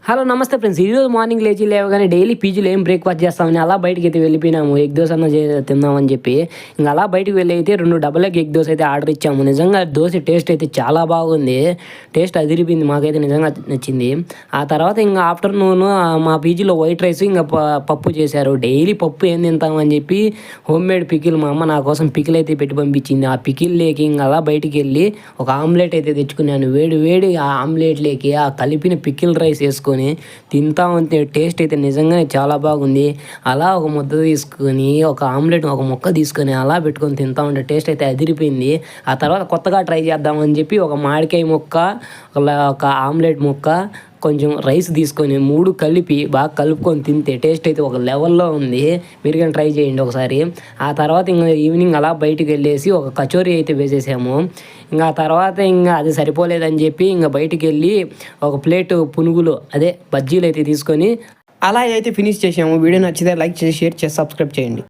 Hello నమస్తే friends. ఈరోజు morning లేవగానే డైలీ పీజీలో ఏం బ్రేక్ఫాస్ట్ చేస్తామని అలా బయటికి అయితే వెళ్ళిపోయినాము. ఎగ్ దోశ అన్న తిందామని చెప్పి ఇంకా అలా బయటికి వెళ్ళి అయితే 2 డబుల్ ఎగ్ దోశ అయితే ఆర్డర్ ఇచ్చాము. నిజంగా దోశ టేస్ట్ అయితే చాలా బాగుంది. టేస్ట్ అదిరిపోయింది, మాకైతే నిజంగా నచ్చింది. ఆ తర్వాత ఇంకా ఆఫ్టర్నూన్ మా పీజీలో వైట్ రైస్ ఇంకా పప్పు చేశారు. డైలీ పప్పు ఏం తింటామని చెప్పి హోమ్ మేడ్ పికిల్ మా అమ్మ నా కోసం పికిల్ అయితే పెట్టి పంపించింది. ఆ పికిల్ లేకి ఇంకా అలా బయటికి వెళ్ళి ఒక ఆమ్లెట్ అయితే తెచ్చుకున్నాను. వేడి ఆ ఆమ్లెట్ లేకి ఆ కలిపిన పికిల్ రైస్ వేసుకొని తింటా ఉంటే టేస్ట్ అయితే నిజంగానే చాలా బాగుంది. అలా ఒక ముద్ద తీసుకొని ఒక ఆమ్లెట్ ఒక ముక్క తీసుకొని అలా పెట్టుకొని తింటా ఉంటే టేస్ట్ అయితే అదిరిపోయింది. ఆ తర్వాత కొత్తగా ట్రై చేద్దామని చెప్పి ఒక మామిడికాయ ముక్క, ఒక ఆమ్లెట్ ముక్క, కొంచెం రైస్ తీసుకొని 3 కలిపి బాగా కలుపుకొని తింటే టేస్ట్ అయితే ఒక లెవెల్లో ఉంది. మీరు కానీ ట్రై చేయండి ఒకసారి. ఆ తర్వాత ఇంకా ఈవినింగ్ అలా బయటికి వెళ్ళేసి ఒక కచోరీ అయితే వేసేసాము. ఇంకా ఆ తర్వాత ఇంకా అది సరిపోలేదని చెప్పి ఇంకా బయటికి వెళ్ళి ఒక ప్లేట్ పునుగులు బజ్జీలు అయితే తీసుకొని అలా అయితే ఫినిష్ చేసాము. వీడియో నచ్చితే లైక్ చేసి, షేర్ చేసి, సబ్స్క్రైబ్ చేయండి.